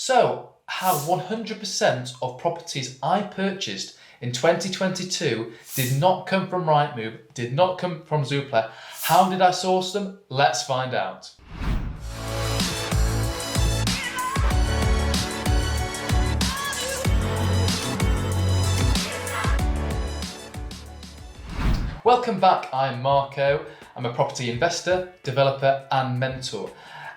So, how 100% of properties I purchased in 2022 did not come from Rightmove, did not come from Zoopla. How did I source them? Let's find out. Welcome back, I'm Marco. I'm a property investor, developer and mentor.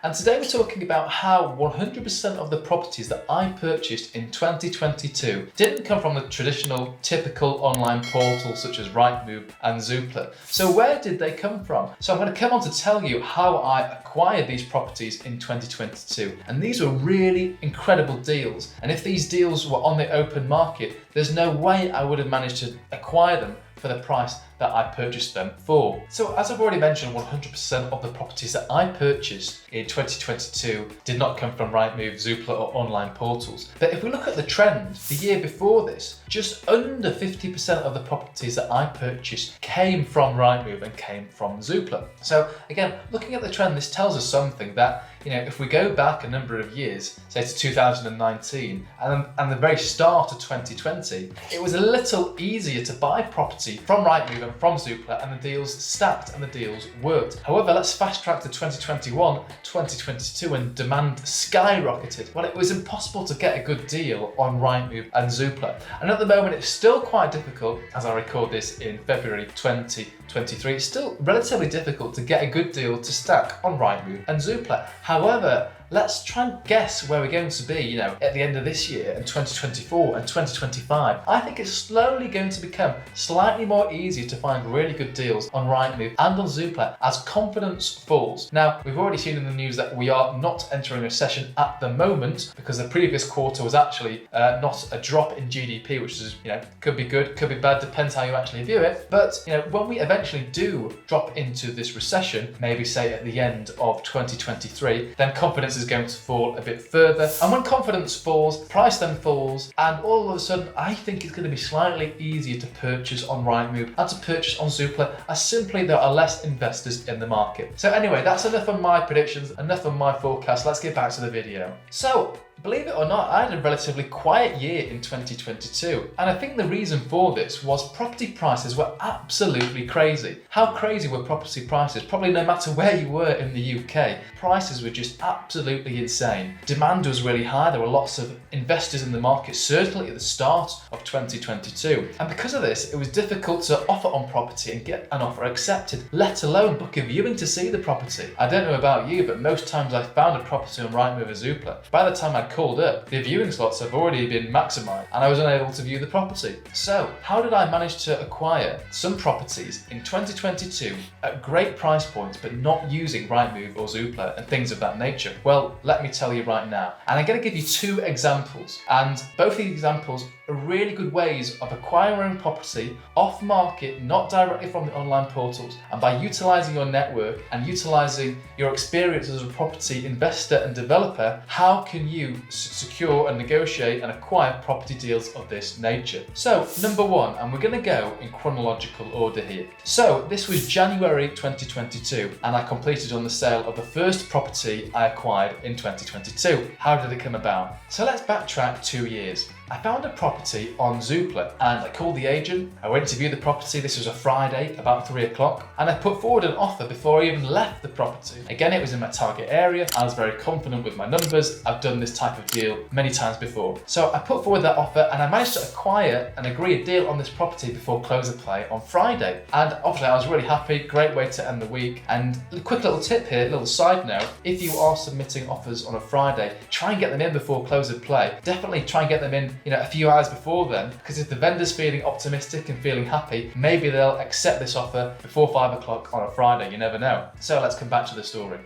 And today we're talking about how 100% of the properties that I purchased in 2022 didn't come from the traditional, typical online portals such as Rightmove and Zoopla. So where did they come from? So I'm going to come on to tell you how I acquired these properties in 2022. And these were really incredible deals. And if these deals were on the open market, there's no way I would have managed to acquire them for the price that I purchased them for. So as I've already mentioned, 100% of the properties that I purchased in 2022 did not come from Rightmove, Zoopla or online portals. But if we look at the trend, the year before this, just under 50% of the properties that I purchased came from Rightmove and came from Zoopla. So again, looking at the trend, this tells us something that, if we go back a number of years, say to 2019 and the very start of 2020, it was a little easier to buy property from Rightmove and from Zoopla, and the deals stacked and the deals worked. However, let's fast track to 2021, 2022 and demand skyrocketed. Well, it was impossible to get a good deal on Rightmove and Zoopla. And at the moment, it's still quite difficult, as I record this in February 2023, it's still relatively difficult to get a good deal to stack on Rightmove and Zoopla. However, let's try and guess where we're going to be, at the end of this year and 2024 and 2025. I think it's slowly going to become slightly more easy to find really good deals on Rightmove and on Zoopla as confidence falls. Now, we've already seen in the news that we are not entering a recession at the moment because the previous quarter was actually not a drop in GDP, which is, could be good, could be bad, depends how you actually view it. But, when we eventually do drop into this recession, maybe say at the end of 2023, then confidence is going to fall a bit further. And when confidence falls, price then falls, and all of a sudden, I think it's going to be slightly easier to purchase on Rightmove and to purchase on Zoopla, as simply there are less investors in the market. So anyway, that's enough of my predictions, enough of my forecast. Let's get back to the video. So, believe it or not, I had a relatively quiet year in 2022, and I think the reason for this was property prices were absolutely crazy. How crazy were property prices? Probably no matter where you were in the UK, prices were just absolutely insane. Demand was really high, there were lots of investors in the market, certainly at the start of 2022. And because of this, it was difficult to offer on property and get an offer accepted, let alone book a viewing to see the property. I don't know about you, but most times I found a property on Rightmove or Zoopla. By the time I'd called up, the viewing slots have already been maximised and I was unable to view the property. So, how did I manage to acquire some properties in 2022 at great price points but not using Rightmove or Zoopla and things of that nature? Well, let me tell you right now. And I'm going to give you two examples, and both these examples are really good ways of acquiring property off market, not directly from the online portals, and by utilising your network and utilising your experience as a property investor and developer, how can you secure and negotiate and acquire property deals of this nature? So, number one, and we're going to go in chronological order here. So, this was January 2022, and I completed on the sale of the first property I acquired in 2022. How did it come about? So let's backtrack 2 years. I found a property on Zoopla and I called the agent. I went to view the property. This was a Friday, about 3 o'clock, and I put forward an offer before I even left the property. Again, it was in my target area. I was very confident with my numbers. I've done this type of deal many times before. So I put forward that offer and I managed to acquire and agree a deal on this property before close of play on Friday. And obviously I was really happy, great way to end the week. And a quick little tip here, little side note, if you are submitting offers on a Friday, try and get them in before close of play. Definitely try and get them in a few hours before then, because if the vendor's feeling optimistic and feeling happy, maybe they'll accept this offer before 5 o'clock on a Friday, you never know. So let's come back to the story.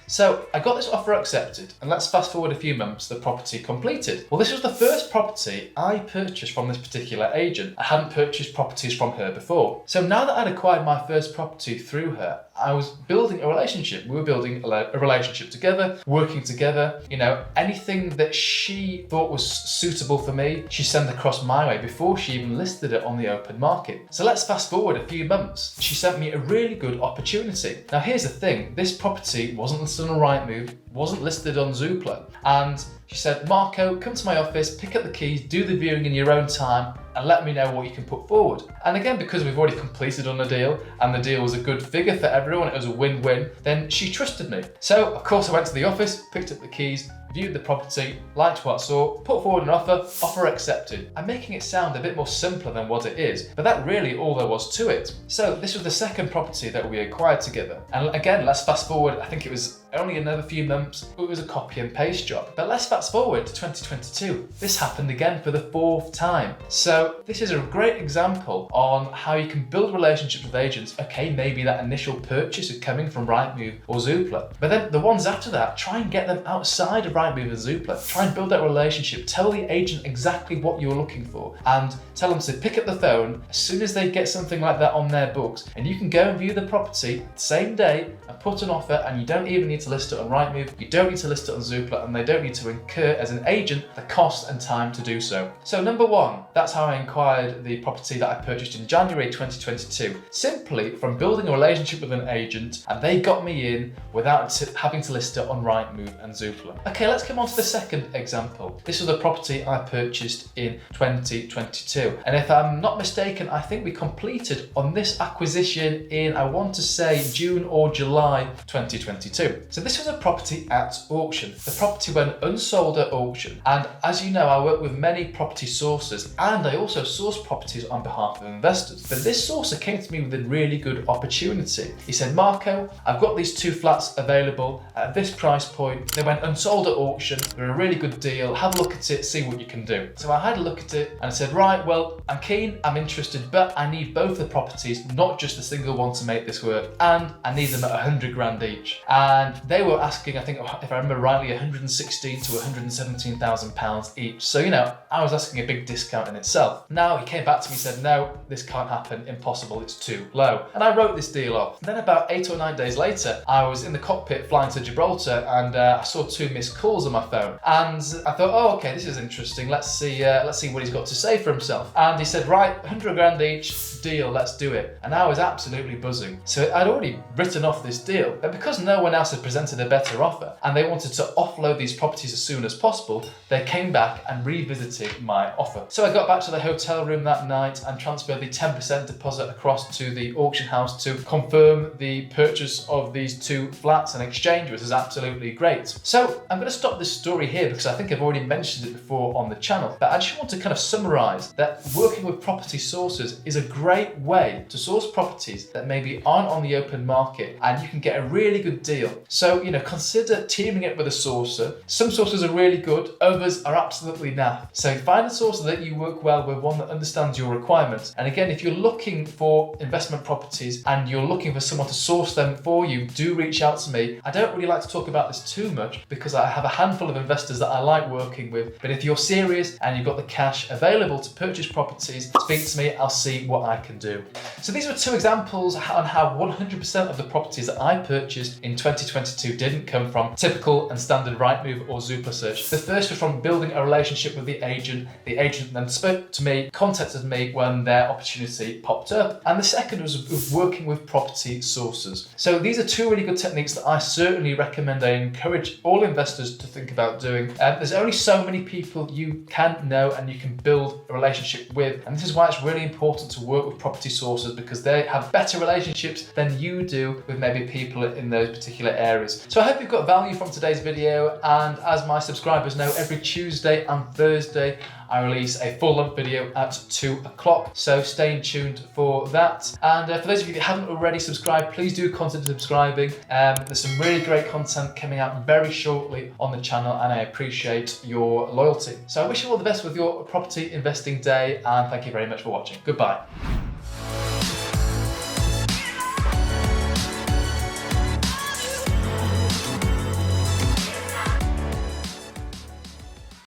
So I got this offer accepted, and let's fast forward a few months, the property completed. Well, this was the first property I purchased from this particular agent. I hadn't purchased properties from her before. So now that I'd acquired my first property through her, I was building a relationship. We were building a relationship together, working together. Anything that she thought was suitable for me, she sent across my way before she even listed it on the open market. So let's fast forward a few months. She sent me a really good opportunity. Now here's the thing, this property wasn't listed on Rightmove, wasn't listed on Zoopla. And she said, Marco, come to my office, pick up the keys, do the viewing in your own time, and let me know what you can put forward. And again, because we've already completed on the deal, and the deal was a good figure for everyone, it was a win-win, then she trusted me. So, of course, I went to the office, picked up the keys, viewed the property, liked what I saw, put forward an offer accepted. I'm making it sound a bit more simpler than what it is, but that really all there was to it. So this was the second property that we acquired together. And again, let's fast forward, I think it was only another few months, it was a copy and paste job. But let's fast forward to 2022. This happened again for the fourth time. So this is a great example on how you can build relationships with agents. Okay, maybe that initial purchase is coming from Rightmove or Zoopla, but then the ones after that, try and get them outside of Rightmove and Zoopla. Try and build that relationship. Tell the agent exactly what you're looking for and tell them to pick up the phone as soon as they get something like that on their books, and you can go and view the property the same day and put an offer, and you don't even need to list it on Rightmove, you don't need to list it on Zoopla, and they don't need to incur as an agent the cost and time to do so. So number one, that's how I acquired the property that I purchased in January 2022. Simply from building a relationship with an agent, and they got me in without having to list it on Rightmove and Zoopla. Okay, let's come on to the second example. This was a property I purchased in 2022. And if I'm not mistaken, I think we completed on this acquisition in, I want to say, June or July 2022. So this was a property at auction. The property went unsold at auction. And as you know, I work with many property sources, and I also source properties on behalf of investors. But this sourcer came to me with a really good opportunity. He said, Marco, I've got these two flats available at this price point. They went unsold at auction. They're a really good deal. Have a look at it, see what you can do. So I had a look at it and I said, right, well, I'm keen, I'm interested, but I need both the properties, not just a single one to make this work. And I need them at 100 grand each. And they were asking, I think, if I remember rightly, 116 to 117,000 pounds each. So, you know, I was asking a big discount in itself. Now he came back to me and said, no, this can't happen, impossible, it's too low. And I wrote this deal off. And then about 8 or 9 days later, I was in the cockpit flying to Gibraltar, and I saw 2 missed calls on my phone. And I thought, oh, okay, this is interesting. Let's see what he's got to say for himself. And he said, right, 100 grand each, deal, let's do it. And I was absolutely buzzing. So I'd already written off this deal, but because no one else had presented a better offer and they wanted to offload these properties as soon as possible, they came back and revisited my offer. So I got back to the hotel room that night and transferred the 10% deposit across to the auction house to confirm the purchase of these 2 flats and exchange, which is absolutely great. So I'm going to stop this story here because I think I've already mentioned it before on the channel, but I just want to kind of summarize that working with property sources is a great way to source properties that maybe aren't on the open market, and you can get a really good deal. So, you know, consider teaming it with a sourcer. Some sources are really good, others are absolutely naff. So find a sourcer that you work well with, one that understands your requirements. And again, if you're looking for investment properties and you're looking for someone to source them for you, do reach out to me. I don't really like to talk about this too much because I have a handful of investors that I like working with, but if you're serious and you've got the cash available to purchase properties, speak to me, I'll see what I can do. So these were 2 examples on how 100% of the properties that I purchased in 2022 didn't come from typical and standard Rightmove or Zoopla search. The first was from building a relationship with the agent. The agent then spoke to me, contacted me when their opportunity popped up. And the second was working with property sources. So these are 2 really good techniques that I certainly recommend. I encourage all investors to think about doing. There's only so many people you can know and you can build a relationship with. And this is why it's really important to work with property sources, because they have better relationships than you do with maybe people in those particular areas. So I hope you've got value from today's video, and as my subscribers know, every Tuesday and Thursday I release a full length video at 2 o'clock, so stay tuned for that. And for those of you that haven't already subscribed, please do consider subscribing. There's some really great content coming out very shortly on the channel, and I appreciate your loyalty. So I wish you all the best with your property investing day, and thank you very much for watching. Goodbye.